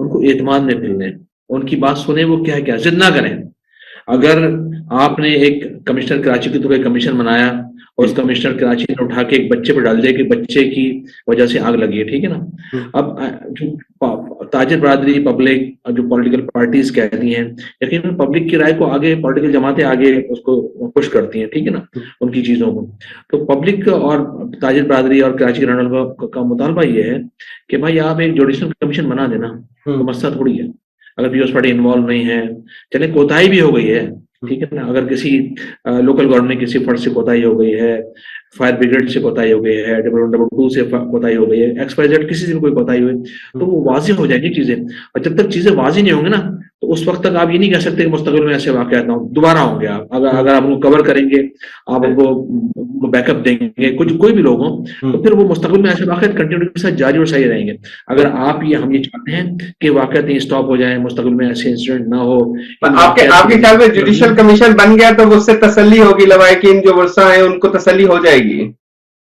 ان کو اعتماد میں پھیلنے، ان کی بات سنیں، وہ کیا کیا ضد نہ کریں. اگر آپ نے ایک کمشنر کراچی کی تو کوئی کمیشن بنایا اور اس کمشنر کراچی نے اٹھا کے ایک بچے پہ ڈال دیا کہ بچے کی وجہ سے آگ لگی ہے، ٹھیک ہے نا. اب جو تاجر برادری، پبلک، جو پولیٹیکل پارٹیز کہتی ہیں، یقیناً پبلک کی رائے کو آگے پولیٹیکل جماعتیں آگے اس کو پش کرتی ہیں، ٹھیک ہے نا، ان کی چیزوں کو. تو پبلک اور تاجر برادری اور کراچی کے رہنے والوں کا مطالبہ یہ ہے کہ بھائی آپ ایک جوڈیشل کمیشن بنا دینا، تو مسئلہ تھوڑی ہے. اگر پیپلز پارٹی انوالو نہیں ہے، چلے کوتاہی بھی ہو گئی ہے، ٹھیک ہے نا، اگر کسی لوکل گورنمنٹ کسی فنڈ سے کوتاہی ہو گئی ہے، فائر بریگیڈ سے کوتاہی ہو گئی ہے، 000 سے کوتاہی ہو گئی ہے، XYZ کسی سے بھی کوئی کوتاہی ہوئی، تو وہ واضح ہو جائیں گی چیزیں. اور جب تک چیزیں واضح نہیں ہوں گی نا، تو اس وقت تک آپ یہ نہیں کہہ سکتے کہ مستقبل میں ایسے واقعات نہ ہوں، دوبارہ ہوں گے. آپ اگر آپ ان کو کور کریں گے، آپ ان کو بیک اپ دیں گے، کوئی بھی لوگ ہوں، تو پھر وہ مستقبل میں ایسے واقعات کنٹینیو کے ساتھ جاری اور صحیح رہیں گے. اگر ہم یہ چاہتے ہیں کہ واقعات اسٹاپ ہو جائیں، مستقبل میں ایسے انسیڈنٹ نہ ہو. آپ کے خیال میں جوڈیشل کمیشن بن گیا تو اس سے تسلی ہوگی لوائقین جو ورثہ ہیں ان کو تسلی ہو جائے گی؟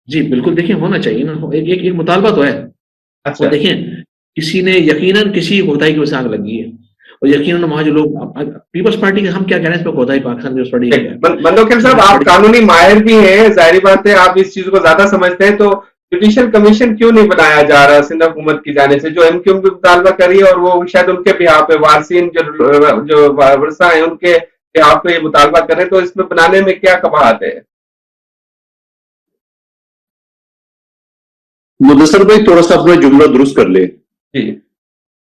جی بالکل، دیکھیں ہونا چاہیے نا، ایک مطالبہ تو ہے. اچھا، اور دیکھیں کسی نے یقیناً کسی کوتاہی کی وجہ سے آگ لگی ہے، اور یقیناً وہاں جو لوگ پیپلز پارٹی کے، ہم کیا کہہ رہے ہیں اس پہ کوتاہی پاکستان پیپلز پارٹی کی ہے. مندوکیل صاحب آپ قانونی ماہر بھی ہیں، ظاہری بات ہے آپ اس چیز کو زیادہ سمجھتے ہیں، تو جوڈیشل کمیشن کیوں نہیں بنایا جا رہا سندھ حکومت کی جانب سے؟ جو MQ بھی مطالبہ کری اور وہ شاید ان کے بہاف پہ وارثین جو ورثہ ہیں ان کے بہاف پہ یہ مطالبہ کریں، تو اس میں بنانے میں کیا قباحت ہے؟ مدثر بھائی تھوڑا سا اپنا جملہ درست کر لے. جی،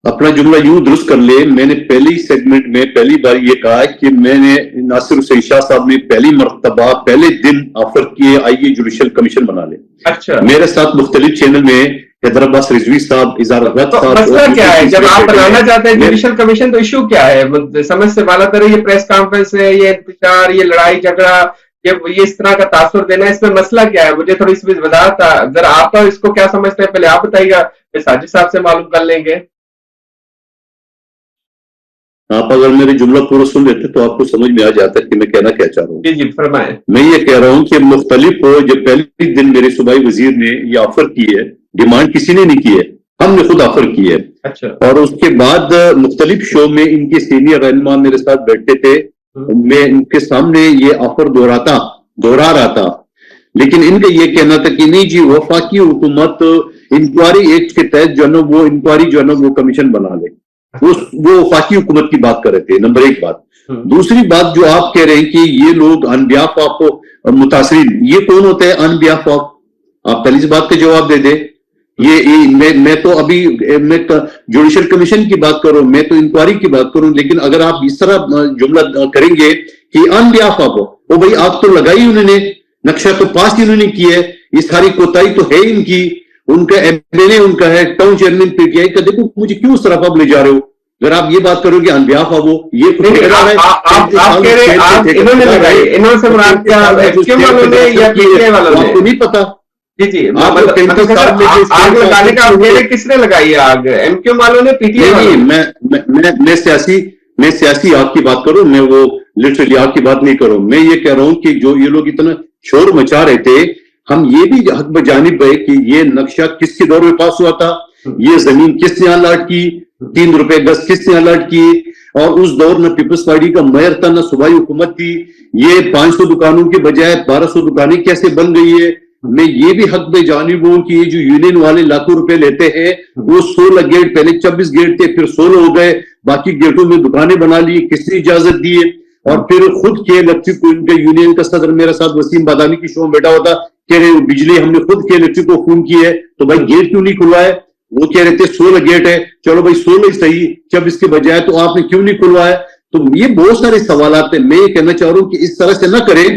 اپنا جملہ یوں درست کر لے. میں نے پہلی سیگمنٹ میں پہلی بار یہ کہا کہ میں نے ناصر حسین شاہ صاحب نے پہلی مرتبہ پہلے دن آفر کیے آئیے جوڈیشل کمیشن بنا لے. اچھا، میرے ساتھ مختلف چینل میں حیدر عباس رضوی صاحب، اظہار الحق صاحب. مسئلہ کیا ہے جب آپ بنانا چاہتے ہیں جوڈیشل کمیشن؟ تو ایشو کیا ہے؟ سمجھ سے بالا تر یہ پریس کانفرنس ہے، یہ انتشار، یہ لڑائی جھگڑا، یہ اس طرح کا تاثر دینا، اس میں مسئلہ کیا ہے؟ مجھے تھوڑی اس میں وضاحت ذرا آپ اس کو کیا سمجھتے ہیں پہلے آپ بتائیے گا، پھر ساجد صاحب سے معلوم کر لیں گے. آپ اگر میرے جملہ پورا سن لیتے تو آپ کو سمجھ میں آ جاتا ہے کہ میں کہنا کیا چاہ رہا ہوں. جی جی فرمائیں. میں یہ کہہ رہا ہوں کہ مختلف ہو، جب پہلے دن میرے صوبائی وزیر نے یہ آفر کی ہے، ڈیمانڈ کسی نے نہیں کی ہے، ہم نے خود آفر کی ہے. اچھا، اور اس کے بعد مختلف شو میں ان کے سینئر رہنما میرے ساتھ بیٹھتے تھے، میں ان کے سامنے یہ آفر دہرا رہا تھا، لیکن ان کا یہ کہنا تھا کہ نہیں جی وفاقی حکومت انکوائری ایکٹ کے تحت جو ہے نا وہ انکوائری جو ہے نا وہ کمیشن بنا لے. وہ وفاقی حکومت کی بات کر رہے تھے. نمبر ایک بات. دوسری بات جو آپ کہہ رہے ہیں کہ یہ لوگ آن بیہاف آف متاثرین، یہ کون ہوتا ہے آن بیہاف آف؟ آپ پہلی بات کا جواب دے دیں. یہ میں تو ابھی میں جوڈیشل کمیشن کی بات کروں، میں تو انکوائری کی بات کروں، لیکن اگر آپ اس طرح جملہ کریں گے کہ آن بیہاف آف ہو، بھائی آگ تو لگائی انہوں نے، نقشہ تو پاس انہوں نے کی ہے، یہ ساری کوتاہی تو ہے ان کی، ان کا MLA ان کا ہے، ٹاؤن چیئرمین PTI کا. دیکھو مجھے کیوں اس طرف آپ لے جا رہے ہو؟ اگر آپ یہ بات کرو کہ انبیاف آبو یہ آپ کہہ رہے انہوں نے لگائی، انہوں سے مراد کیا MQ والوں نے یا PTI والوں نے؟ آپ کو نہیں پتا. جی جی، آگ لگانے کا کس نے لگائی ہے آگ؟ MQ والوں نے PTI والوں نے؟ میں سیاسی آگ کی بات کروں، میں وہ لٹرلی آگ کی بات نہیں کروں. میں یہ کہہ رہا ہوں کہ جو یہ لوگ اتنا شور مچا رہے تھے، ہم یہ بھی حق بجانب ہے کہ یہ نقشہ کس کے دور میں پاس ہوا تھا، یہ زمین کس نے الاٹ کی، 3 روپے گز کس نے الاٹ کی، اور اس دور میں پیپلز پارٹی کا میئر تھا نہ صوبائی حکومت تھی. یہ 500 دکانوں کے بجائے 1200 دکانیں کیسے بن گئی ہے؟ میں یہ بھی حق بے جانب ہوں کہ یہ جو یونین والے لاکھوں روپے لیتے ہیں، وہ 16 گیٹ، پہلے 26 گیٹ تھے، پھر 16 ہو گئے، باقی گیٹوں میں دکانیں بنا لی، کس نے اجازت دی ہے؟ اور پھر خود کے الیکٹرک کو ان کے یونین کا صدر میرے ساتھ وسیم بادامی کی شو میں بیٹھا ہوتا، کہہ رہے بجلی ہم نے خود کے الیکٹرک کو فون کی ہے، تو بھائی گیٹ کیوں نہیں کھلوایا؟ وہ کہہ رہے تھے 16 گیٹ ہے، چلو بھائی 16 ہی صحیح، جب اس کے بجائے تو آپ نے کیوں نہیں کھلوایا؟ تو یہ بہت سارے سوالات ہیں. میں یہ کہنا چاہ رہا ہوں کہ اس طرح سے نہ کریں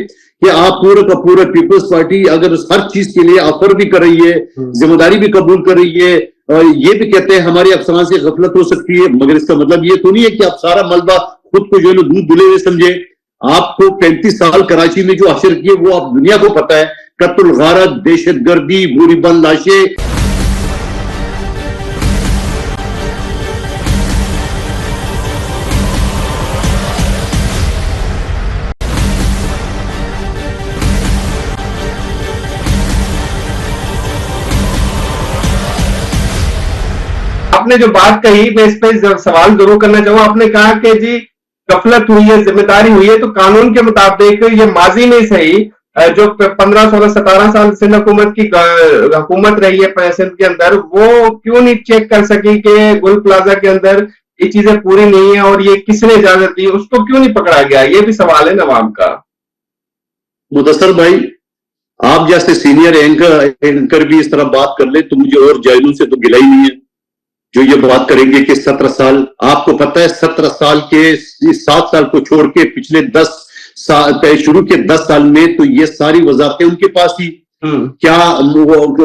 کہ آپ پورا کا پورا پیپلز پارٹی اگر ہر چیز کے لیے آفر بھی کر رہی ہے، ذمہ داری بھی قبول کر رہی ہے، اور یہ بھی کہتے ہیں ہماری افسران سے غفلت ہو سکتی ہے، مگر اس کا مطلب یہ تو نہیں ہے کہ آپ سارا ملبہ خود کو جو ہے دودھ دھلے ہوئے سمجھے. آپ کو 35 سال کراچی میں جو حشر کیے وہ آپ دنیا کو پتا ہے، قتل، غارت، دہشت گردی، بوری بند لاشیں. آپ نے جو بات کہی میں اس پہ سوال ضرور کرنا چاہوں. آپ نے کہا کہ جی غفلت ہوئی ہے, ذمہ داری ہوئی ہے, تو قانون کے مطابق یہ ماضی میں صحیح جو 15 16 17 سال سندھ حکومت کی حکومت رہی ہے سندھ کے اندر, وہ کیوں نہیں چیک کر سکی کہ گل پلازا کے اندر یہ چیزیں پوری نہیں ہیں اور یہ کس نے اجازت دی, اس کو کیوں نہیں پکڑا گیا؟ یہ بھی سوال ہے عوام کا. مدثر بھائی, آپ جیسے سینئر اینکر بھی اس طرح بات کر لیں تو مجھے اور جائلوں سے تو گلا ہی نہیں ہے جو یہ بات کریں گے کہ 17 سال. آپ کو پتہ ہے 17 سال کے 7 سال کو چھوڑ کے پچھلے 10 سال شروع کے 10 سال میں تو یہ ساری وزارتیں ان کے پاس تھی. کیا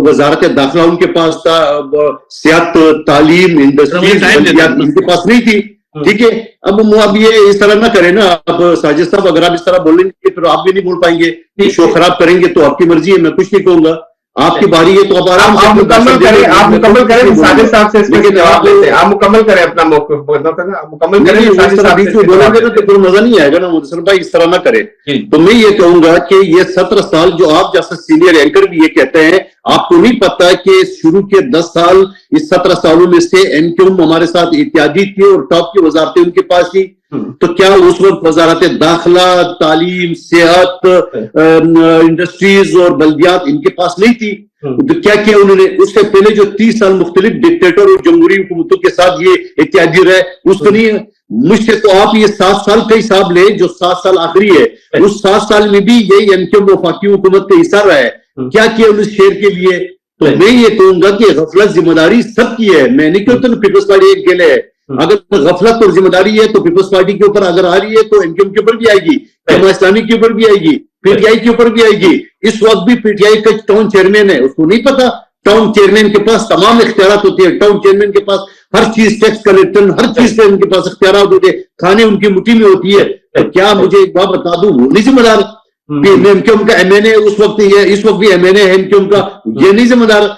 وزارت داخلہ ان کے پاس تھا؟ صحت, تعلیم, انڈسٹریز ان کے پاس نہیں تھی. ٹھیک ہے, اب یہ اس طرح نہ کریں نا. اب ساجد صاحب اگر آپ اس طرح بولیں گے پھر آپ بھی نہیں بول پائیں گے. شو خراب کریں گے تو آپ کی مرضی ہے, میں کچھ نہیں کہوں گا. آپ کی باری ہے تو آپ آرام سے مکمل کریں. ساجد صاحب سے اس پہ جواب لیتے ہیں. آپ مکمل کریں اپنا موقف, مکمل کریں. بیچ میں بولو گے نا تو کوئی مزہ نہیں آئے گا نا مدثر بھائی, اس طرح نہ کرے. تو میں یہ کہوں گا کہ یہ 17 سال جو آپ جیسا سینئر اینکر بھی یہ کہتے ہیں, آپ کو نہیں پتا کہ شروع کے 10 سال اس 17 سالوں میں سے NQM ہمارے ساتھ اتحادی تھی اور ٹاپ کی وزارتیں ان کے پاس تھی. تو کیا اس وقت وزارت داخلہ, تعلیم, صحت, انڈسٹریز اور بلدیات ان کے پاس نہیں تھی؟ تو کیا کیا انہوں نے؟ اس سے پہلے جو 30 سال مختلف ڈکٹیٹر اور جمہوری حکومتوں کے ساتھ یہ اتحادی رہے, اس کو نہیں. مجھ سے تو آپ یہ 7 سال کا حساب لیں جو 7 سال آخری ہے, اس 7 سال میں بھی یہی NQM وفاقی حکومت کا حصہ رہا ہے. کیا کیا انہوں نے شیئر کے لیے؟ تو میں یہ کہوں گا کہ غفلت ذمہ داری سب کی ہے. میں نہیں کہتا پیپلز پارٹی ایک گلے ہے. اگر غفلت اور ذمہ داری ہے تو پیپلز پارٹی کے اوپر اگر آ رہی ہے تو NQM کے اوپر بھی آئے گی, جماعت اسلامی کے اوپر بھی آئے گی, PTI کے اوپر بھی آئے گی. اس وقت بھی PTI کا ٹاؤن چیئرمین ہے, اس کو نہیں پتا ٹاؤن چیئرمین کے پاس تمام اختیارات ہوتے ہیں. ٹاؤن چیئرمین کے پاس ہر چیز, ٹیکس کلیکٹر, ہر چیز سے ان کے پاس اختیارات ہوتے ہیں. کھانے ان کی مٹھی میں ہوتی ہے. تو کیا مجھے ایک بات بتا دوں, وہ نہیں ذمہ دار؟ NQM کا MNA اس وقت بھی MNA ہے NQM کا, یہ نہیں ذمہ دار؟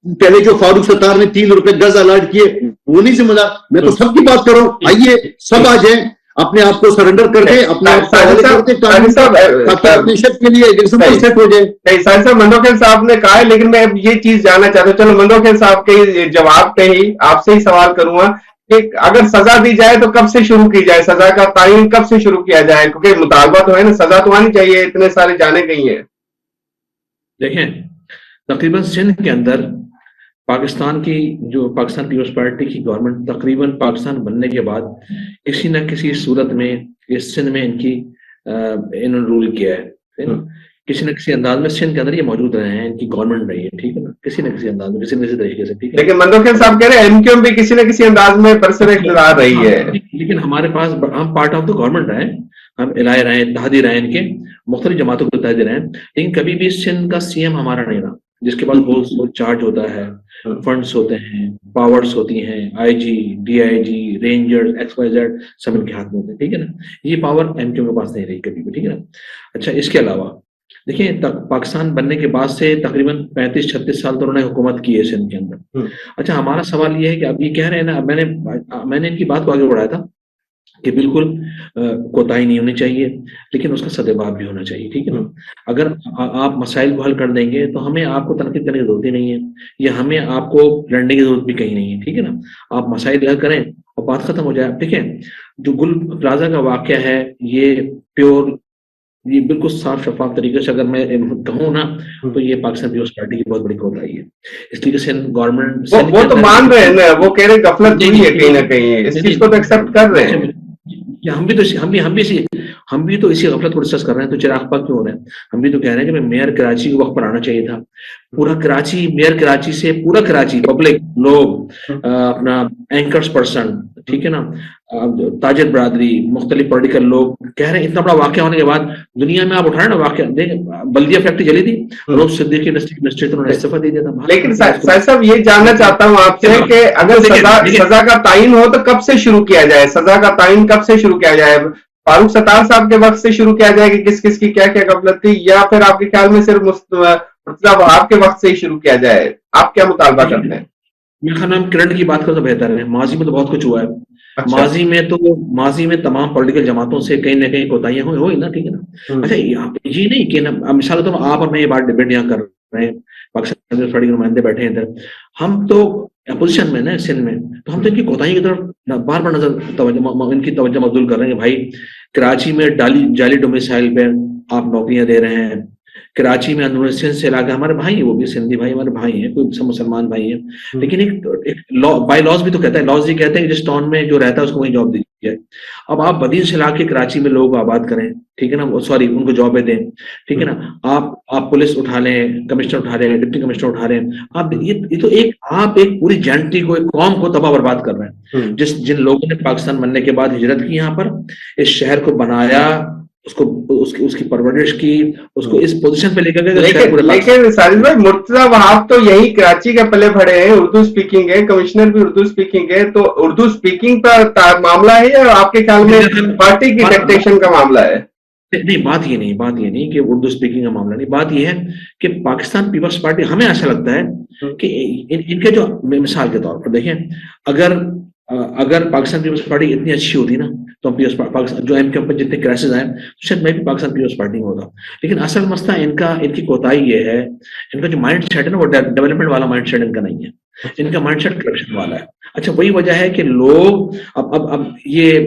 پہلے جو فاروق ستار نے 3 روپے گز الاٹ کیے وہ نہیں ذمہ دار؟ میں تو سب کی بات کروں. آئیے سب آ جائیں, اپنے آپ کو سرنڈر کر دیں, اپنے آپ کے لیے سیٹ ہو جائے. ساجد صاحب, مندوکھیل صاحب نے کہا ہے, لیکن میں یہ چیز جاننا چاہتا ہوں, چلو مندوکھیل صاحب کے جواب پہ ہی آپ سے ہی سوال کروں گا کہ اگر سزا دی جائے تو کب سے شروع کی جائے, سزا کا تعین کب سے شروع کیا جائے؟ کیونکہ مطالبہ تو ہے نا, سزا تو آنی چاہیے, اتنے سارے جانے گئی ہیں. دیکھیں, تقریباً سندھ کے اندر پاکستان کی جو پاکستان پیپلز پارٹی کی گورنمنٹ تقریباً پاکستان بننے کے بعد کسی نہ کسی صورت میں اس سندھ میں انہوں نے رول کیا ہے. کسی نہ کسی انداز میں سندھ کے اندر یہ موجود رہے ہیں, ان کی گورنمنٹ رہی ہے. ٹھیک ہے نا, کسی نہ کسی انداز میں, کسی نہ کسی طریقے سے. ٹھیک ہے, لیکن مندوکھیل صاحب کہہ رہے ہیں NQM بھی کسی نہ کسی انداز میں برسر اقتدار رہی ہے. لیکن ہمارے پاس ہم پارٹ آف دا گورنمنٹ رہے, ہم الائے رہے, اتحادی رہے, ان کے مختلف جماعتوں کے اتحادی رہے, لیکن کبھی بھی سندھ کا CM ہمارا نہیں رہا, جس کے پاس بہت چارج ہوتا ہے, فنڈز ہوتے ہیں, پاورز ہوتی ہیں, IG, DIG, رینجرز, XYZ سب ان کے ہاتھ میں ہوتے ہیں. ٹھیک ہے نا, یہ پاور NQM کے پاس نہیں رہی کبھی بھی. ٹھیک ہے نا. اچھا, اس کے علاوہ دیکھیں پاکستان بننے کے بعد سے تقریباً 35-36 سال تو انہوں نے حکومت کی ہے سندھ کے اندر. اچھا, ہمارا سوال یہ ہے کہ اب یہ کہہ رہے ہیں نا, میں نے ان کی بات کو آگے بڑھایا تھا کہ بالکل کوتاہی نہیں ہونی چاہیے, لیکن اس کا سدباب بھی ہونا چاہیے. ٹھیک ہے نا. اگر آپ مسائل کو حل کر دیں گے تو ہمیں آپ کو تنقید کرنے کی ضرورت ہی نہیں ہے, یا ہمیں آپ کو لڑنے کی ضرورت بھی کہیں نہیں ہے. ٹھیک ہے نا. آپ مسائل حل کریں اور بات ختم ہو جائے. ٹھیک ہے, جو گل پلازا کا واقعہ ہے یہ پیور, یہ بالکل صاف شفاف طریقے سے اگر میں کہوں نا تو یہ پاکستان پیپلز پارٹی کی بہت بڑی کوتاہی ہے. اس لیے سندھ گورنمنٹ وہ تو مان رہے ہیں نا, وہ کہہ رہے غفلت ہوئی ہے کہیں نہ کہیں, اس چیز کو تو ایکسپٹ کر رہے ہیں. ہم بھی تو اسی غفلت کو ڈسکس کر رہے ہیں. تو چراغ پاک کیوں ہو رہے ہیں؟ ہم بھی تو کہہ رہے ہیں کہ میئر کراچی کے وقت پر آنا چاہیے تھا. پورا کراچی, میئر کراچی سے پورا کراچی پبلک لوگ, اپنا اینکرز پرسن, ٹھیک ہے نا, تاجر برادری, مختلف پولیٹیکل لوگ کہہ رہے ہیں اتنا بڑا واقعہ ہونے کے بعد دنیا میں آپ اٹھائیں نا واقعہ, دیکھیں بلدیہ فیکٹری جلی تھی, لوگ صدیقی انڈسٹری نے استعفیٰ دے دیا تھا. لیکن صاحب یہ جاننا چاہتا ہوں آپ سے کہ اگر سزا کا تعین ہو تو کب سے شروع کیا جائے, سزا کا تعین کب سے شروع کیا جائے؟ فاروق ستار صاحب کے وقت سے شروع کیا جائے کہ کس کس کی کیا کیا غفلت تھی, یا پھر آپ کے خیال میں صرف مرتضیٰ وہاب کے وقت سے ہی شروع کیا جائے؟ آپ کیا مطالبہ کرتے ہیں؟ میرا خیال میں کرنٹ کی بات کرو تو بہتر ہے. ماضی میں تو بہت کچھ ہوا ہے. ماضی میں تمام پولیٹیکل جماعتوں سے کہیں نہ کہیں کوتاہیاں ہوئی نا. ٹھیک ہے نا. اچھا, یہ نہیں کہ مثال تو آپ اور میں یہ بات ڈیبیٹ یہاں کر رہے ہیں, پاکستان کے نمائندے بیٹھے ہیں ادھر, ہم تو اپوزیشن میں نا سندھ میں, تو ہم تو ان کی کوتاہی کی طرف بار بار ان کی توجہ مبذول کر رہے ہیں کہ بھائی کراچی میں جعلی ڈومیسائل پہ آپ نوکریاں دے رہے ہیں, کراچی میں اندرون سندھ سے علاقہ ہمارے بھائی ہیں, وہ بھی سندھی بھائی ہمارے بھائی ہیں, کوئی مسلمان بھائی ہیں, لیکن ایک بائی لاز بھی تو کہتا ہے, لاز یہ کہتے ہیں کہ جس ٹاؤن میں جو رہتا ہے اس کو وہیں جاب دی جائے. اب آپ بدین سے لا کے کراچی میں لوگوں کو آباد کریں, ٹھیک ہے نا, سوری ان کو جابیں دیں, ٹھیک ہے نا, آپ پولیس اٹھا لیں, کمشنر اٹھا لیں, ڈپٹی کمشنر اٹھا لیں, آپ یہ تو آپ ایک پوری جینٹی کو, ایک قوم کو تباہ برباد کر رہے ہیں. جن لوگوں نے پاکستان بننے کے بعد ہجرت کی یہاں پر, اس شہر کو بنایا, اس کی پرورش کی, اس کو اس پوزیشن پہ لے کر گئے. لیکن ساجد بھائی مرتضیٰ وہاب تو یہی کراچی کے پلے بڑے ہیں, اردو اسپیکنگ ہے, کمشنر بھی اردو اسپیکنگ ہے, تو اردو اسپیکنگ کا معاملہ ہے یا آپ کے خیال میں پارٹی کی ڈکٹیشن کا معاملہ ہے؟ نہیں, بات یہ نہیں کہ اردو اسپیکنگ کا معاملہ نہیں, بات یہ ہے کہ پاکستان پیپلز پارٹی, ہمیں ایسا لگتا ہے کہ ان کے جو مثال کے طور پر دیکھیں, اگر پاکستان پیپلز پارٹی اتنی اچھی ہوتی نا تو جو ایم کے اوپر جتنے کرائسز آئے تو شاید میں بھی پاکستان پیپلز پارٹی میں ہوتا. لیکن اصل مسئلہ ان کی کوتاہی یہ ہے, ان کا جو مائنڈ سیٹ ہے نا وہ ڈیولپمنٹ والا مائنڈ سیٹ ان کا نہیں ہے, ان کا مائنڈ سیٹ کرپشن والا ہے. اچھا وہی وجہ ہے کہ لوگ اب یہ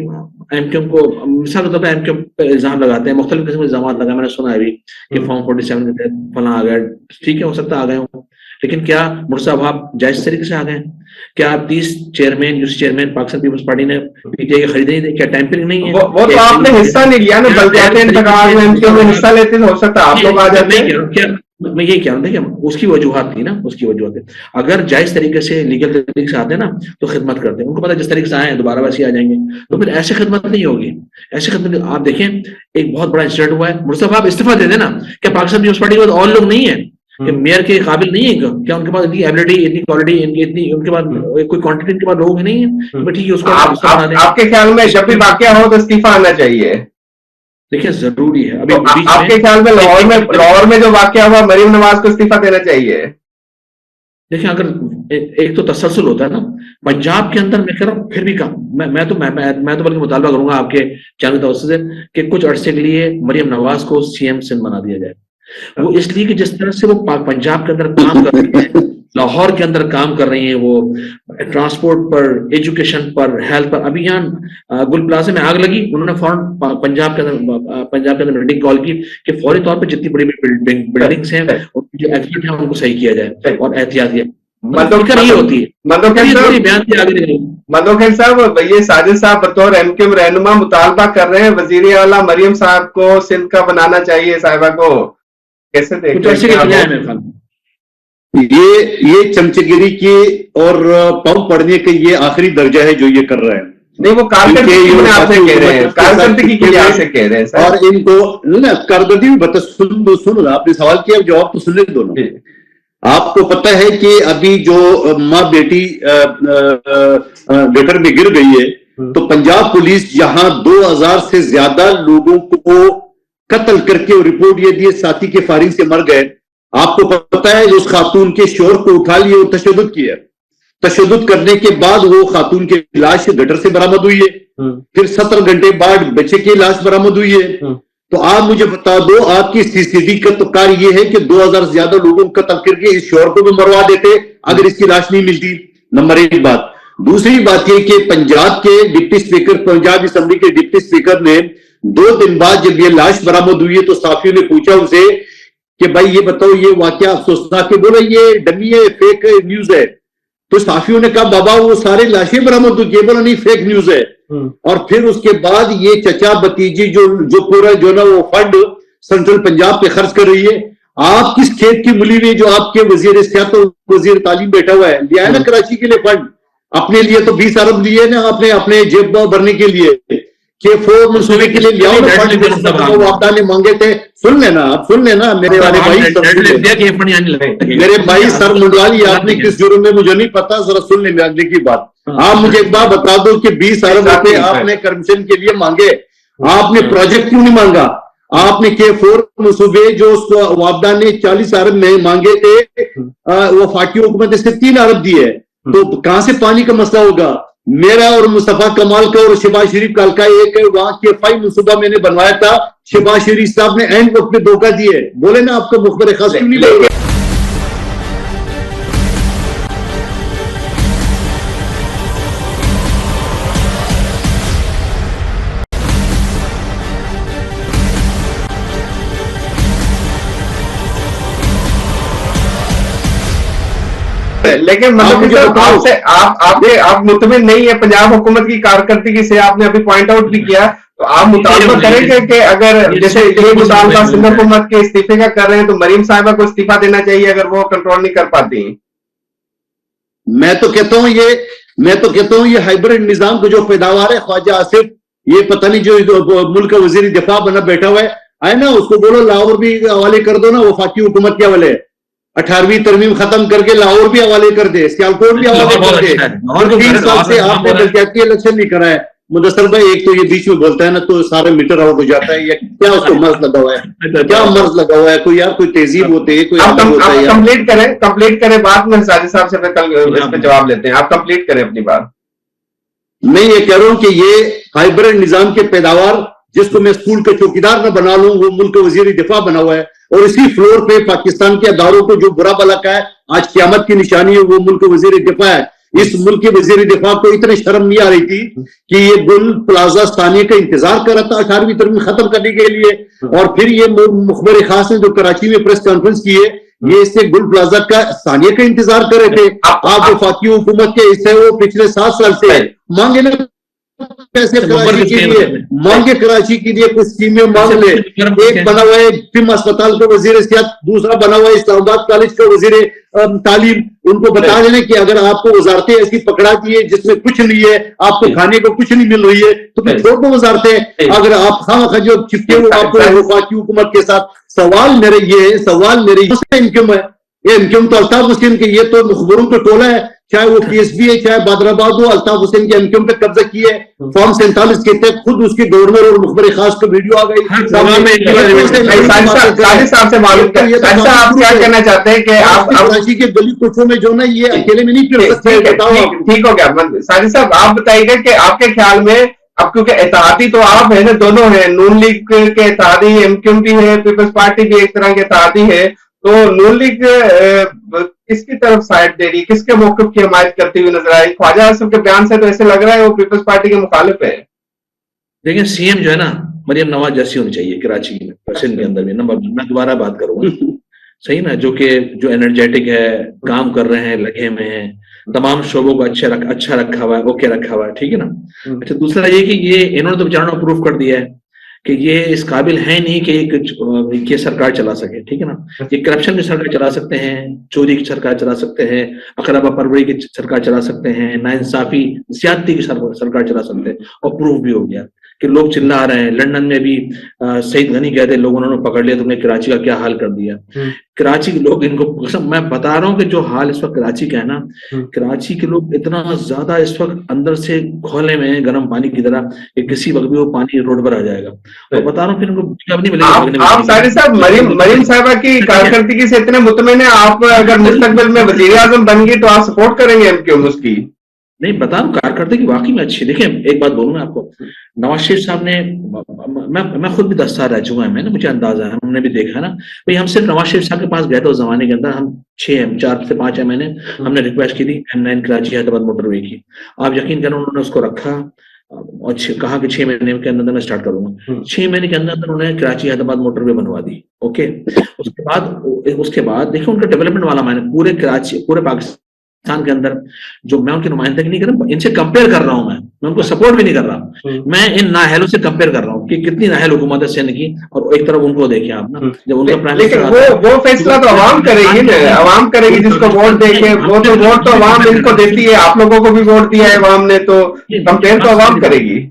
ایم کیو کو مثال کے طور پہ ایم کیو پہ الزام لگاتے ہیں, مختلف قسم کے الزامات لگائے, میں نے سنا ہے ابھی کہ فارم 47 کے تحت فلاں آ گئے, ٹھیک ہے ہو سکتا ہے آ گئے ہوں, لیکن کیا مرزا وہاب جائز طریقے سے آ گئے؟ کیا 30 chairman UC chairman Pakistan Peoples Party نے پی ٹی آئی کے خریدے نہیں تھے؟ کیا ٹیمپرنگ نہیں ہے؟ وہ تو آپ نے حصہ نہیں لیا نا, بلکہ انتخابات میں ایم کیو میں حصہ لیتے ہو سکتا ہے آپ لوگ آ جاتے ہیں. میں یہی کہہ رہا ہوں, دیکھیں اس کی وجوہات تھی نا, اس کی وجوہات ہے. اگر جائز طریقے سے لیگل طریقے سے آتے ہیں نا تو خدمت کرتے ہیں, ان کو پتا جس طریقے سے آئے ہیں دوبارہ ویسے آ جائیں گے, تو پھر ایسے خدمت نہیں ہوگی. ایسے خدمت آپ دیکھیں ایک بہت بڑا انسیڈنٹ ہوا ہے, مرزا وہاب استعفیٰ دے دیں نا, کیا پاکستان پیپلز پارٹی کے بعد اور لوگ نہیں ہیں کہ میئر کے قابل نہیں ہے, کیا ان کے پاس اتنی ایبلٹی, اتنی کوالٹی, اتنی ان کے پاس کوئی کوانٹٹی ان کے پاس لوگ نہیں ہیں؟ ٹھیک ہے, اس کو آپ کے خیال میں جب بھی واقعہ ہو تو استعفیٰ آنا چاہیے؟ دیکھیں ضروری ہے. ابھی آپ کے خیال میں لاہور میں جو واقعہ ہوا مریم نواز کو استعفیٰ دینا چاہیے؟ دیکھیں اگر ایک تو تسلسل ہوتا ہے نا, پنجاب کے اندر میں کہہ رہا ہوں پھر بھی میں تو بلکہ مطالبہ کروں گا آپ کے چینل توسط سے کہ کچھ عرصے کے لیے مریم نواز کو سی ایم سندھ بنا دیا جائے. وہ اس لیے کہ جس طرح سے وہ پنجاب کے اندر کام کر رہی ہیں, لاہور کے اندر کام کر رہی ہیں, وہ ٹرانسپورٹ پر, ایجوکیشن پر, ہیلتھ پر. ابھی یہاں گل پلازا میں آگ لگی, انہوں نے فوراً پنجاب کے اندر میٹنگ کال کی کہ فوری طور پہ جتنی بڑی بلڈنگس ہیں جو ایکسیڈنٹ ہیں ان کو صحیح کیا جائے اور احتیاط یہ ہوتی ہے. مدوخیل صاحب, یہ ساجد صاحب بطور ایم کیو رہنما مطالبہ کر رہے ہیں وزیر اعلیٰ مریم صاحب کو سندھ کا بنانا چاہیے صاحبہ کو, کیسے دیکھتے ہیں؟ یہ چمچگیری کی اور پاؤں پڑنے کا یہ آخری درجہ ہے جو یہ کر رہے ہیں. نہیں, وہ کارکردگی کے لحاظ سے کہہ رہے ہیں, اور ان کو کارکردگی بتا سن, آپ نے سوال کیا جواب تو سن لیں دونوں. آپ کو پتا ہے کہ ابھی جو ماں بیٹی گٹر میں گر گئی ہے تو پنجاب پولیس یہاں 2000 سے زیادہ لوگوں کو قتل کر کے رپورٹ یہ دیے ساتھی کے فائرنگ سے مر گئے. آپ کو پتا ہے اس خاتون کے شوہر کو اٹھا لیے اور تشدد کیا. تشدد کرنے کے بعد وہ خاتون کی لاش گٹر سے برآمد ہوئی ہے, پھر 17 گھنٹے بعد بچے کی لاش برآمد ہوئی ہے. تو آپ مجھے بتا دو, آپ کی سی سی ڈی کا تو کار یہ ہے کہ 2000 سے زیادہ لوگوں کو قتل کر کے اس شوہر کو بھی مروا دیتے اگر اس کی لاش نہیں ملتی. نمبر 1 بات. دوسری بات یہ کہ پنجاب کے ڈپٹی اسپیکر, پنجاب اسمبلی کے ڈپٹی اسپیکر نے 2 دن بعد جب یہ لاش برآمد ہوئی ہے تو صحافیوں نے پوچھا ان سے کہ بھائی یہ بتاؤ یہ واقعہ افسوسناک ہے, بولا یہ ڈمی ہے, فیک نیوز ہے. تو صحافیوں نے کہا بابا وہ سارے لاشیں برآمد ہوئی, بولا نہیں فیک نیوز ہے. اور پھر اس کے بعد یہ چچا بتیجی جو پورا جو نا وہ فنڈ سینٹرل پنجاب پہ خرچ کر رہی ہے, آپ کس کھیت کی ملی ہوئی جو آپ کے وزیر صحت اور وزیر تعلیم بیٹھا ہوا ہے, لیا ہے نا کراچی کے لیے فنڈ, اپنے لیے تو 20 ارب لیے نا اپنے جیب بھرنے کے لیے کہ 4 منصوبے کے لیے لیا آپ نے مانگے تھے. سن لینا, آپ سن لینا میرے والے بھائی, میرے بھائی سر منڈوالی, آپ نے کس جرم میں مجھے نہیں پتا, ذرا سن لیں اگلے کی بات. آپ مجھے ایک بات بتا دو کہ 20 ارب روپے آپ نے کرپشن کے لیے مانگے, آپ نے پروجیکٹ کیوں نہیں مانگا؟ آپ نے K4 منصوبے جو وابدہ نے 40 ارب میں مانگے تھے, وہ فاقی حکومت اس کے 3 ارب دیے, تو کہاں سے پانی کا مسئلہ ہوگا؟ میرا اور مصطفیٰ کمال کا اور شہباز شریف کال کا ایک وہاں کے K5 منصوبہ میں نے بنوایا تھا, شہباز شریف صاحب نے اینڈ وقت پہ دھوکہ دیے. بولے نا آپ کو مخبر خاص کیوں نہیں لگے؟ لیکن مطلب آپ مطمئن نہیں ہے پنجاب حکومت کی کارکردگی سے؟ آپ نے ابھی پوائنٹ آؤٹ بھی کیا، تو آپ مطالبہ کریں گے کہ اگر جیسے یہ مطالبہ سندھ حکومت کے استعفے کا کر رہے ہیں تو مریم صاحبہ کو استعفا دینا چاہیے اگر وہ کنٹرول نہیں کر پاتی ہیں؟ میں تو کہتا ہوں یہ ہائبرڈ نظام کا جو پیداوار ہے خواجہ آصف، یہ پتہ نہیں جو ملک کا وزیر دفاع بنا بیٹھا ہوا ہے نا، اس کو بولو لاہور بھی حوالے کر دو نا، وفاقی حکومت کے حوالے 18ویں ترمیم ختم کر کے لاہور بھی حوالے کر دے، سیالکوٹ بھی حوالے کر دے. 3 سال سے آپ نے بلکیتی الیکشن نہیں کرا ہے. مدثر بھائی ایک تو یہ بیچ میں بولتا ہے نا تو سارے میٹر آؤٹ ہو جاتا ہے. یہ کیا اس کو مرض لگا ہوا ہے؟ کیا مرض لگا ہوا ہے؟ کوئی یار کوئی تہذیب ہوتے ہے، کوئی کمپلیٹ کریں بعد میں ساجد صاحب سے کل اس پہ جواب لیتے ہیں. آپ کمپلیٹ کریں اپنی بات. میں یہ کہہ رہا ہوں کہ یہ ہائبرڈ نظام کے پیداوار جس کو میں اسکول کا چوکیدار نہ بنا لوں، وہ ملک کا وزیر دفاع بنا ہوا ہے، اور اسی فلور پہ پاکستان کے اداروں کو جو برا بلا کا ہے آج قیامت کی نشانی ہے وہ ملک کا وزیر دفاع ہے. اس ملک کے وزیر دفاع کو اتنی شرم نہیں آ رہی تھی کہ یہ گل پلازا ثانیہ کا انتظار کر رہا تھا 18ویں ترمیم ختم کرنے کے لیے، اور پھر یہ مخبر خاص نے جو کراچی میں پریس کانفرنس کی ہے یہ اس سے گل پلازا کا ثانیہ کا انتظار کر رہے تھے. آپ وفاقی حکومت کے حصے وہ پچھلے 7 سال سے مانگے نا پیسے کراچی کے لیے کچھ اسکیمیں مانگ لے. ایک بنا ہوا ہے ٹیم اسپتال کا وزیر صحت، دوسرا بنا ہوا ہے اسلام آباد کالج کا وزیر تعلیم. ان کو بتا دینے کہ اگر آپ کو وزارتیں ایسی پکڑا دی ہے جس میں کچھ نہیں ہے، آپ کو کھانے کو کچھ نہیں مل رہی ہے، تو پھر چھوڑ دو وزارتیں. اگر آپ خواہ جو چپکے ہو آپ کو وفاقی حکومت کے ساتھ. سوال میرے یہ انکم ہے، یہ انکم تو الطاف حسین کے، یہ تو مخبروں کا ٹولہ ہے، چاہے وہ پی ایس بی ہے چاہے بادر آباد ہو. الطاف حسین کے انکم پہ قبضہ کیے فارم 47 کے تحت خود اس کے گورنر اور مخبر خاص کا ویڈیو آ گئی. صاحب سے معلوم آپ کیا کہنا چاہتے ہیں کہ آپ کراچی کے گلی کوچوں میں جو نا یہ اکیلے میں نہیں پھر سکتے. ٹھیک ہو گیا ساجد صاحب، آپ بتائیے گا کہ آپ کے خیال میں اب کیونکہ اتحادی تو آپ ہیں نا، دونوں ہیں، نون لیگ کے اتحادی ایم کیو بھی ہے، پیپلز پارٹی بھی ایک طرح کے اتحادی ہے، تو نون لیگ کس کی طرف سائڈ دے رہی، کس کے موقف کی حمایت کرتی ہوئی نظر آئی؟ خواجہ آصف کے بیان سے تو ایسے لگ رہا ہے وہ پیپلز پارٹی کے مخالف ہے. دیکھیں سی ایم جو ہے نا مریم نواز جیسی ہونی چاہیے کراچی میں، سندھ کے اندر بھی. نمبر میں دوبارہ بات کروں گا، صحیح نا، جو انرجیٹک ہے، کام کر رہے ہیں، لگے ہوئے ہیں، تمام شعبوں کو اچھا رکھا ہوا ہے، اوکے رکھا ہوا ہے، ٹھیک ہے نا. اچھا دوسرا یہ کہ یہ انہوں نے تو بیچاروں پروف کر دیا ہے کہ یہ اس قابل ہے نہیں کہ یہ سرکار چلا سکے، ٹھیک ہے نا. یہ کرپشن کی سرکار چلا سکتے ہیں، چوری کی سرکار چلا سکتے ہیں، اقربا پروری کی سرکار چلا سکتے ہیں، ناانصافی زیادتی کی سرکار چلا سکتے ہیں، اور پروف بھی ہو گیا کہ لوگ چلا رہے ہیں. لندن میں بھی سعید غنی کہتے ہیں لوگوں نے پکڑ لیا، تم نے کراچی کا کیا حال کر دیا. کراچی کے لوگ ان کو میں بتا رہا ہوں کہ جو حال اس وقت کراچی کا ہے نا، کراچی کے لوگ اتنا زیادہ اس وقت اندر سے کھولے میں ہیں گرم پانی کی طرح کہ کسی وقت بھی وہ پانی روڈ پر آ جائے گا. اور بتا رہا ہوں پھر ان کو جاب نہیں ملے گی. آپ سارے صاحب مریم صاحبہ کی کارکردگی سے اتنے مطمئن ہیں، آپ اگر مستقبل میں وزیر اعظم بن گی تو آپ سپورٹ کریں گے ایم کیو اس کی؟ نہیں بتا رہا ہوں کارکردگی واقعی میں اچھی. دیکھیں ایک بات بولوں میں آپ کو، نواز شریف صاحب نے، میں خود بھی 10 سال رہ چکا ہے، مجھے اندازہ ہے، ہم نے بھی دیکھا نا بھائی. ہم صرف نواز شریف صاحب کے پاس گئے تھے اس زمانے کے اندر، ہم 4 سے 5 مہینے ہم نے ریکویسٹ کی تھی M9 کراچی حیدرآباد موٹر وے کی. آپ یقین کریں انہوں نے اس کو رکھا اور کہا کہ 6 مہینے کے اندر میں اسٹارٹ کروں گا. 6 مہینے کے اندر انہوں نے کراچی حیدرآباد موٹر وے بنوا دی. اوکے، اس کے بعد دیکھیں ان کا ڈیولپمنٹ والا میں نے پورے پاکستان کے اندر جو میں ان کی نمائندگی نہیں کر رہا، ان سے کمپیئر کر رہا ہوں، میں ان کو سپورٹ بھی نہیں کر رہا، میں ان نااہلوں سے کمپیئر کر رہا ہوں کہ کتنی نااہل حکومت ہے سندھ کی. اور ایک طرف ان کو دیکھیں آپ نا، جب ان کا پرائم منسٹر وہ فیصلہ تو عوام کرے گی نا، عوام کرے گی جس کو ووٹ دے کے، وہ تو ووٹ تو عوام ان کو دیتی ہے، آپ لوگوں کو بھی ووٹ دیا ہے عوام نے، تو کمپیئر تو عوام کرے گی.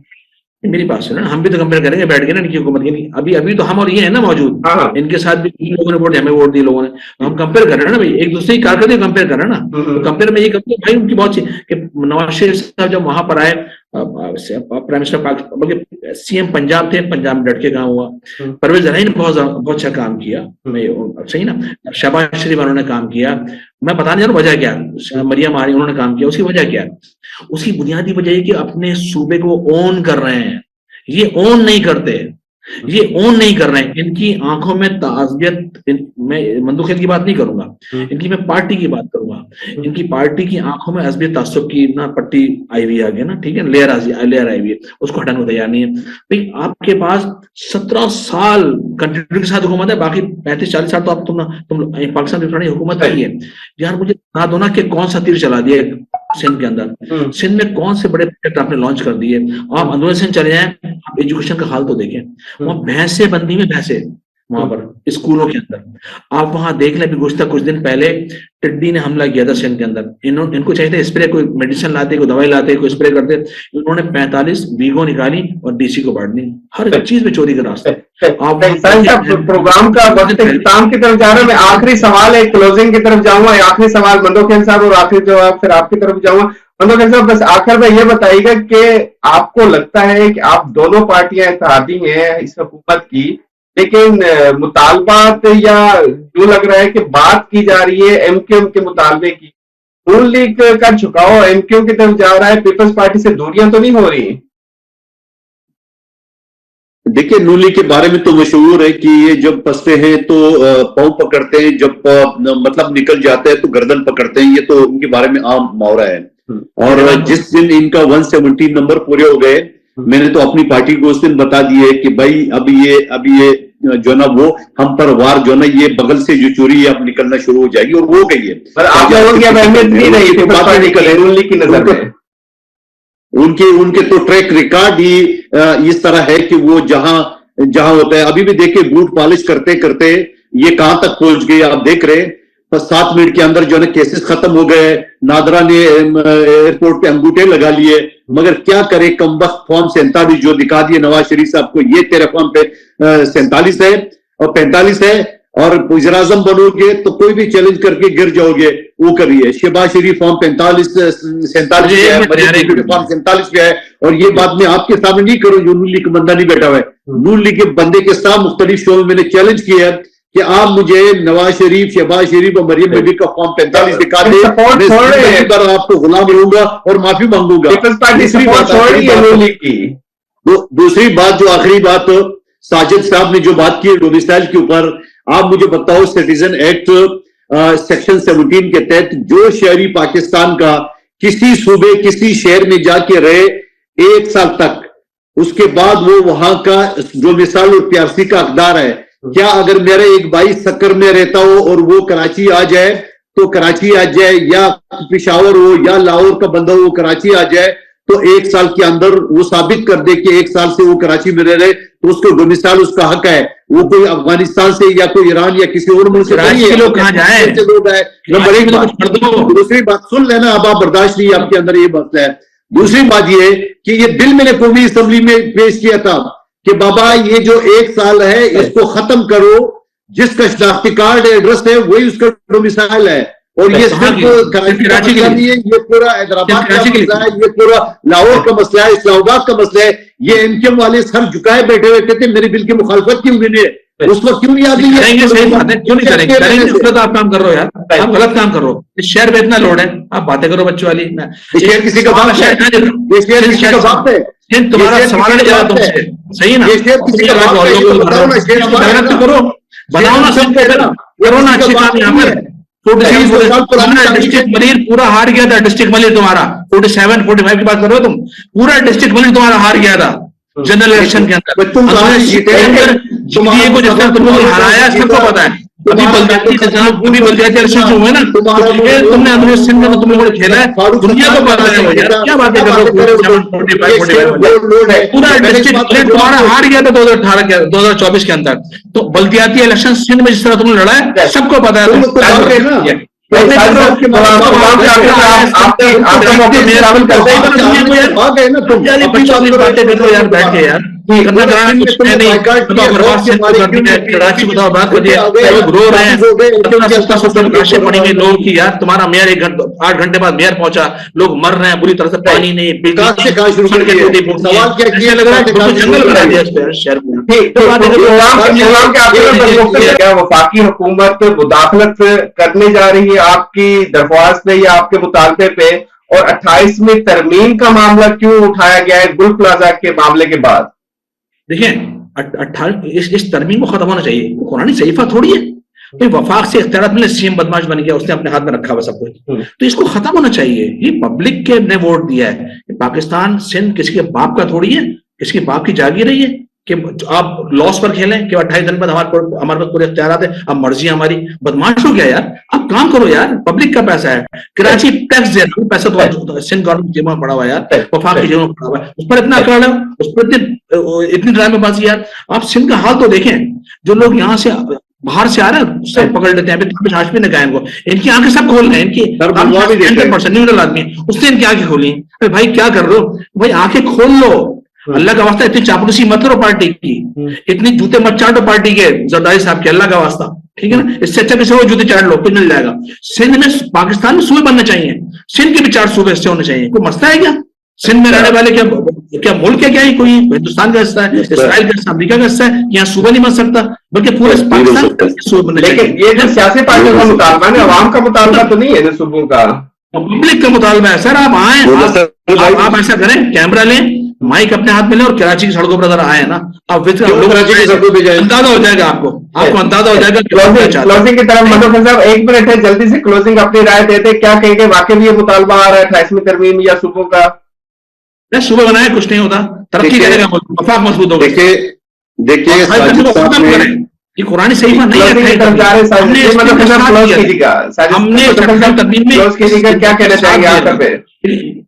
میری بات سنیں، ہم بھی تو کمپیئر کریں گے بیٹھ کے نا ان کی حکومت کی. ابھی تو ہم اور یہ ہیں نا موجود، ان کے ساتھ بھی لوگوں نے ووٹ دیا، ہمیں ووٹ دیے لوگوں نے. ہم کمپیئر کر رہے ہیں نا بھائی، ایک دوسرے کی کارکردگی کمپیئر کر رہے ہیں نا. کمپیئر میں یہ کرتے ہیں بھائی ان کی بہت سی کہ نواز شریف صاحب جب وہاں پر آئے پرائم منسٹر پاکستان، بلکہ سی ایم پنجاب تھے، پنجاب میں ڈٹ کے کام ہوا. پرویز الہی نے بہت اچھا کام کیا، صحیح نا. شہباز شریف انہوں نے کام کیا. میں بتانے جا رہا ہوں وجہ کیا، مریم آری انہوں نے کام کیا. اس کی وجہ کیا؟ اس کی بنیادی وجہ یہ کہ اپنے صوبے کو اون کر رہے ہیں. یہ اون نہیں کرتے. یہ اون نہیں کر رہے ہیں. ان کی آنکھوں میں تعزیت, میں مندوخیت کی بات نہیں کروں گا, ان کی میں پارٹی کی بات کروں گا. ان کی پارٹی کی آنکھوں میں عصبیت تعصب کی نا پٹی آئی ہوئی آگے نا, ٹھیک ہے, لیئر آئی ہوئی ہے, اس کو ہٹانے کو تیار نہیں ہے. بھائی آپ کے پاس 17 سال کنٹینیو کے ساتھ حکومت ہے, باقی 35-40 سال تو آپ تم پاکستان کی حکومت نہیں ہے. یار مجھے بتا دو نا کہ کون سا تیر چلا دیا سندھ کے اندر, سندھ میں کون سے بڑے پروجیکٹ آپ نے لانچ کر دیے. آپ اندرون سندھ چلے جائیں, آپ ایجوکیشن کا حال تو دیکھیں, وہاں بھینسیں بندی میں بھینسیں وہاں پر اسکولوں کے اندر. آپ وہاں دیکھ لیں, گزشتہ کچھ دن پہلے ٹڈی نے حملہ کیا تھا سندھ کے اندر. ان کو چاہیے تھا اسپرے, کوئی میڈیسن لاتے, کوئی دوائی لاتے, کوئی اسپرے کرتے. انہوں نے 45 بیگوں نکالی اور ڈی سی کو بانٹ دی. ہر چیز میں چوری کا راستہ. پروگرام کا وقت اختتام کی طرف جا رہا ہے. میں آخری سوال ہے, کلوزنگ کی طرف جاؤں گا. آخری سوال مندوخیل صاحب, اور آخری جواب پھر آپ کی طرف جاؤں گا. مندوخیل صاحب بس آخر میں یہ بتائیے گا کہ آپ کو لگتا ہے کہ آپ دونوں پارٹیاں اتحادی ہیں اس حکومت کی, لیکن مطالبات یا جو لگ رہا ہے کہ بات کی جا رہی ہے ایم کیو ایم کے مطالبے کی, نون لیگ کا جھکاؤ ایم کیو ایم کی طرف جا رہا ہے, پیپلز پارٹی سے دوریاں تو نہیں ہو رہی؟ دیکھیے نون لیگ کے بارے میں تو مشہور ہے کہ یہ جب پھنستے ہیں تو پاؤں پکڑتے ہیں, جب مطلب نکل جاتے ہیں تو گردن پکڑتے ہیں. یہ تو ان کے بارے میں عام محاورہ ہے. اور جس دن ان کا 117 نمبر پورے ہو گئے, میں نے تو اپنی پارٹی کو اس دن بتا دیے کہ بھائی اب یہ جو نا وہ ہم پر وار جو نا یہ بغل سے جو چوری ہے اب نکلنا شروع ہو جائے گی, اور وہ گئی ہے. آپ لوگوں کی اہمیت نہیں رہی ان کے تو ٹریک ریکارڈ ہی اس طرح ہے کہ وہ جہاں ہوتا ہے. ابھی بھی دیکھیں بوٹ پالش کرتے کرتے یہ کہاں تک پہنچ گئی آپ دیکھ رہے. 7 منٹ کے اندر جو ہے نا کیسز ختم ہو گئے. نادرا نے ایئرپورٹ پہ انگوٹھے لگا لیے, مگر کیا کرے کم وقت فارم 47 جو دکھا دیے نواز شریف صاحب کو, یہ تیرے فارم پہ 47 ہے اور 45 ہے, اور وزیر اعظم بنو گے تو کوئی بھی چیلنج کر کے گر جاؤ گے. وہ کریے شہباز شریف فارم 47 پہ ہے, فارم 47 پہ ہے. اور یہ بات میں آپ کے سامنے نہیں کروں, جو نون لیگ کا بندہ نہیں بیٹھا ہوا ہے. نون لیگ کے بندے کے ساتھ مختلف شعبوں میں نے چیلنج کیا ہے کہ آپ مجھے نواز شریف, شہباز شریف اور مریم بیوی کا فارم 45 دکھا دیں, میں آپ کو غلام رہوں گا اور معافی مانگوں گا. دوسری بات جو آخری بات ساجد صاحب نے جو بات کی ڈومیسائل کے اوپر, آپ مجھے بتاؤ سٹیزن ایکٹ سیکشن 17 کے تحت جو شہری پاکستان کا کسی صوبے کسی شہر میں جا کے رہے 1 سال تک, اس کے بعد وہ وہاں کا ڈومیسائل اور پی آر سی کا حقدار ہے. کیا اگر میرا ایک بھائی سکر میں رہتا ہو اور وہ کراچی آ جائے تو کراچی آ جائے, یا پشاور ہو یا لاہور کا بندہ ہو کراچی آ جائے, تو 1 سال کے اندر وہ ثابت کر دے کہ 1 سال سے وہ کراچی میں رہ رہے, تو اس کو ڈومیسائل اس کا حق ہے. وہ کوئی افغانستان سے یا کوئی ایران یا کسی اور ملک سے لوگ کہاں جائیں. دوسری بات سن لینا, اب آپ برداشت نہیں, آپ کے اندر یہ بات ہے. دوسری بات یہ کہ یہ بل میں نے قومی اسمبلی میں پیش کیا تھا کہ بابا یہ جو 1 سال ہے اس کو ختم کرو, جس کا شناختی کارڈ ایڈریس ہے وہی اس کا ڈومیسائل ہے. اور یہ صرف کراچی کا نہیں ہے, یہ پورا حیدرآباد کا مسئلہ ہے, یہ پورا لاہور کا مسئلہ ہے, اسلام آباد کا مسئلہ ہے. یہ ایم کیو ایم والے سر جھکائے بیٹھے ہوئے کہتے ہیں میرے بل کی مخالفت کیوں ہوئی ہے, اس وقت کیوں نہیں آتی ہے. کیوں نہیں کریں گے, آپ کام کر رہے ہو یار, آپ غلط کام کر رہے ہو. اس شہر میں اتنا لوڈ ہے, آپ باتیں کرو بچوں والی. شہر کسی کا باپ ہے, یہ شہر کسی کا باپ ہے, تمہارا سوال نہیں جا رہا تم سے, صحیح نا. یہ شہر کسی کا باپ ہے, کرو بناؤ نا, سب کرو نا اچھی کام یہاں پر. ڈسٹرکٹ ملیر پورا ہار گیا تھا, ڈسٹرکٹ ملیر تمہارا 47-45 کی بات کر رہے ہو تم, پورا ڈسٹرکٹ ملیر تمہارا ہار گیا تھا جنرل الیکشن کے اندر. تم کو ہرایا سب کو پتا ہے. ابھی بلدیاتی الیکشن جو ہوئے نا, تم نے اندر سندھ میں تم لوگوں نے کھیلا ہے, دنیا کو پتا ہے. کیا باتیں کر رہے ہو, پورا ڈسٹرکٹ ملیر تمہارا ہار گیا تھا 2024 کے اندر. تو بلدیاتی الیکشن سندھ میں جس طرح تم نے لڑا ہے سب کو پتا ہے. تمہارا میئر 8 گھنٹے بعد میئر پہنچا, لوگ مر رہے ہیں بری طرح سے, پانی نہیں, جنگل بنا دیا شہر کیا وفاقی حکومت مداخلت کرنے جا رہی ہے آپ کی درخواست پہ یا آپ کے مطالبے پہ, اور 28 میں ترمیم کا معاملہ کیوں اٹھایا گیا ہے گل پلازا کے معاملے کے بعد؟ دیکھیں اس ترمیم کو ختم ہونا چاہیے. وہ قرآن صحیفہ تھوڑی ہے. وفاق سے اختیارات میں سی ایم بدماش بن گیا, اس نے اپنے ہاتھ میں رکھا ہوا سب کچھ, تو اس کو ختم ہونا چاہیے. یہ پبلک کے نے ووٹ دیا ہے. پاکستان سندھ کسی کے باپ کا تھوڑی ہے, کسی کے باپ کی جاگیر رہی ہے کہ آپ لاس پر کھیلیں کہ 28 دن بعد ہمارے پاس پورے اختیارات ہیں, اب مرضی ہماری. بدماش ہو گیا یار, آپ کام کرو یار, پبلک کا پیسہ ہے. کراچی ٹیکس دے رہا, پیسہ تو سندھ گورنمنٹ جیب میں پڑا ہوا ہے یار, وفاق کی جیب میں پڑا ہوا ہے, اس پر اتنا کر رہا ہے, اس پر اتنی ڈرامے بازی یار. آپ سندھ کا حال تو دیکھیں, جو لوگ یہاں سے باہر سے آ رہے ہیں سب پکڑ لیتے ہیں. ابھی ہاشمی نے کہا ان کو, ان کی آنکھیں سب کھول رہے ہیں, ان کی 100% نیوٹرل آدمی, اس نے ان کی آنکھیں کھولی. بھائی کیا کر رہے ہو بھائی, آنکھیں کھول لو, اللہ کا واسطہ. اتنی چاپلوسی مت کرو پارٹی کی, اتنی جوتے مت چاٹو پارٹی کے زرداری صاحب کے, اللہ کا واسطہ, ٹھیک ہے نا. اس سے اچھا کسی وہ جوتے چاٹ لو, کچھ مل جائے گا. سندھ میں پاکستان میں صوبے بننے چاہیے, سندھ کے بھی 4 صوبے حصے ہونے چاہیے. کوئی مسئلہ ہے کیا؟ سندھ میں رہنے والے کیا ملک ہے کیا, ہی کوئی ہندوستان کا حصہ ہے, اسرائیل کا حصہ, امریکہ کا حصہ ہے, یہاں صوبہ نہیں بن سکتا, بلکہ پورے پاکستان کا صوبہ بننے چاہیے. لیکن یہ جو سیاسی پارٹیوں کا مطالبہ ہے, عوام کا مطالبہ تو نہیں ہے نا صوبوں کا, پبلک کا مطالبہ ہے. سر آپ آئیں, آپ ایسا کریں, کیمرہ لیں, مائک اپنے ہاتھ میں لیں, اور کراچی کی سڑکوں پر ذرا آئے نا, آپ اندازہ ہو جائے گا, آپ کو اندازہ ہو جائے گا. کلوزنگ کی طرف مدفر صاحب 1 منٹ ہے, جلدی سے کلوزنگ اپنی رائے دیتے, کیا کہیں گے, واقعی یہ مطالبہ آ رہا ہے 28ویں ترمیم یا صوبوں کا؟ صوبہ بنائے کچھ نہیں ہوتا, ترقی کرے گا, وفاق مضبوط ہوگا. دیکھیے یہ قرآن صحیح نہیں ہے.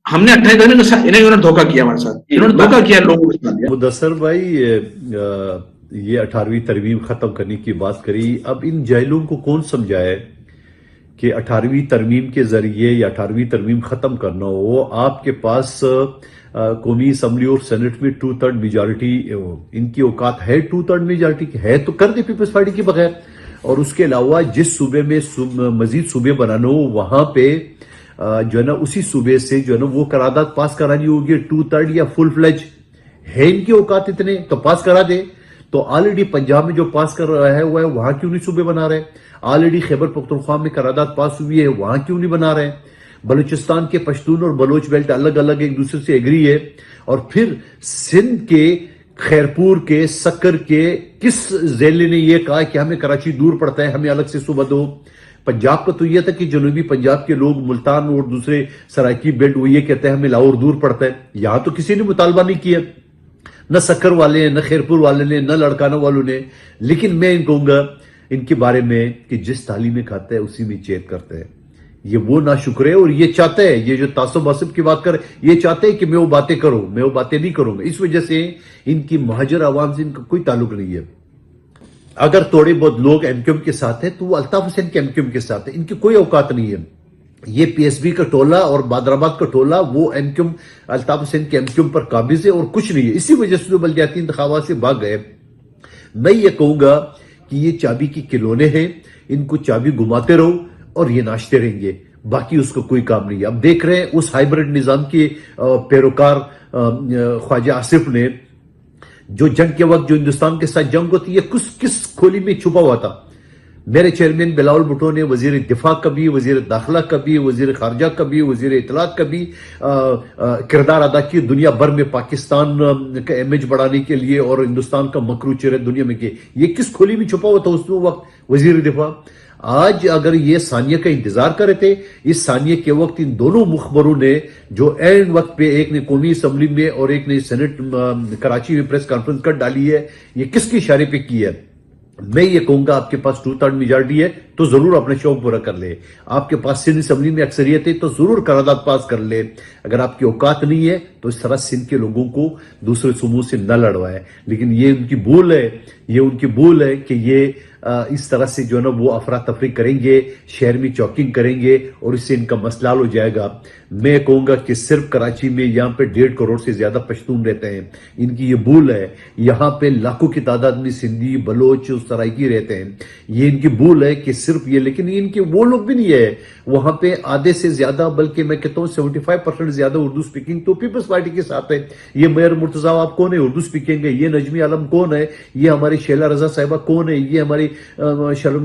ہم نے 28 دن انہوں نے دھوکہ کیا ہمارے ساتھ, انہوں نے دھوکہ کیا لوگوں کے ساتھ. مدثر بھائی, یہ 18ویں ترمیم ختم کرنے کی بات کری. اب ان جاہلوں کو کون سمجھائے کہ 18ویں ترمیم کے ذریعے یا 18ویں ترمیم ختم کرنا ہو. آپ کے پاس قومی اسمبلی اور سینٹ میں 2/3 میجارٹی, ان کی اوقات ہے 2/3 میجارٹی کی ہے تو کر دے پیپلز پارٹی کے بغیر. اور اس کے علاوہ جس صوبے میں مزید صوبے بنانا ہو, وہاں پہ جو ہے نا اسی صوبے سے جو ہے نا وہ قرارداد پاس کرانی ہوگی. 2/3 یا فل فلیج ہے ان کی اوقات اتنے تو پاس کرا دے. تو آلریڈی پنجاب میں جو پاس کر رہا ہے وہ ہے, وہاں کیوں نہیں صوبے بنا رہے؟ آلریڈی خیبر پختونخوا میں قرارداد پاس ہوئی ہے, وہاں کیوں نہیں بنا رہے؟ بلوچستان کے پشتون اور بلوچ بیلٹ الگ الگ ایک دوسرے سے ایگری ہے. اور پھر سندھ کے خیرپور کے سکر کے کس ضلع نے یہ کہا کہ ہمیں کراچی دور پڑتا ہے, ہمیں الگ سے صوبہ دو؟ پنجاب کا تو یہ تھا کہ جنوبی پنجاب کے لوگ ملتان اور دوسرے سرائکی بیلٹ وہ یہ کہتے ہیں ہمیں لاہور دور پڑتا ہے. یہاں تو کسی نے مطالبہ نہیں کیا, نہ سکر والے نے, نہ خیرپور والے نے, نہ لڑکانہ والوں نے. لیکن میں ان کہوں گا ان کے بارے میں کہ جس تعلیم میں کھاتا ہے اسی میں چیت کرتا ہے. یہ وہ ناشکر ہے, اور یہ چاہتا ہے, یہ جو تعصب واصب کی بات کر, یہ چاہتے ہیں کہ میں وہ باتیں کروں, میں وہ باتیں نہیں کروں گا. اس وجہ سے ان کی مہاجر عوام سے ان کا کوئی تعلق نہیں ہے. اگر تھوڑے بہت لوگ ایم کیو ایم کے ساتھ ہیں تو وہ الطاف حسین کے ایم کیو ایم کے ساتھ ہیں, ان کی کوئی اوقات نہیں ہے. یہ پی ایس بی کا ٹولہ اور بادرآباد کا ٹولہ وہ M Q M Altaf Hussain کے ایم کیو ایم پر قابض ہے اور کچھ نہیں ہے. اسی وجہ سے وہ بلدیاتی انتخابات سے بھاگ گئے. میں یہ کہوں گا کہ یہ چابی کی کھلونے ہیں, ان کو چابی گھماتے رہو اور یہ ناچتے رہیں گے, باقی اس کو کوئی کام نہیں ہے. اب دیکھ رہے ہیں اس ہائیبرڈ نظام کے پیروکار خواجہ آصف نے جو جنگ کے وقت جو ہندوستان کے ساتھ جنگ ہوتی ہے کس کھولی میں چھپا ہوا تھا. میرے چیئرمین بلاول بھٹو نے وزیر دفاع کا بھی, وزیر داخلہ کا بھی, وزیر خارجہ کا بھی, وزیر اطلاعات کا بھی کردار ادا کیا دنیا بھر میں پاکستان کا امیج بڑھانے کے لیے اور ہندوستان کا مکرو چہرہ دنیا میں کیا. یہ کس کھولی میں چھپا ہوا تھا اس وقت وزیر دفاع. آج اگر یہ ثانیہ کا انتظار کر رہے تھے, اس ثانیہ کے وقت ان دونوں مخبروں نے جو اینڈ وقت پہ ایک نے قومی اسمبلی میں اور ایک نے سینٹ کراچی میں پریس کانفرنس کر ڈالی ہے, یہ کس کے اشارے پہ کی ہے؟ میں یہ کہوں گا آپ کے پاس 2/3 میجارٹی ہے تو ضرور اپنا شوق پورا کر لے. آپ کے پاس سندھ اسمبلی میں اکثریت ہے تو ضرور قرارداد پاس کر لے. اگر آپ کی اوقات نہیں ہے تو اس طرح سندھ کے لوگوں کو دوسرے صوبوں سے نہ لڑوائے. لیکن یہ ان کی بھول ہے, یہ ان کی بھول ہے کہ یہ اس طرح سے جو ہے نا وہ افراتفری کریں گے, شہر میں چوکنگ کریں گے اور اس سے ان کا مسئلہ حل ہو جائے گا. میں کہوں گا کہ صرف کراچی میں یہاں پہ 1.5 کروڑ سے زیادہ پشتون رہتے ہیں, ان کی یہ بھول ہے. یہاں پہ لاکھوں کی تعداد میں سندھی, بلوچ, سرائکی رہتے ہیں, یہ ان کی بھول ہے کہ صرف یہ. لیکن ان کے وہ لوگ بھی نہیں ہے وہاں پہ آدھے سے زیادہ, بلکہ میں کہتا ہوں 75% زیادہ اردو سپیکنگ تو پیپلز پارٹی کے ساتھ ہے. یہ میئر مرتضیٰ آپ کون ہے, اردو سپیکنگ ہے. یہ نجمی عالم کون ہے, یہ ہماری شیلا رضا صاحبہ کون ہے, یہ ہماری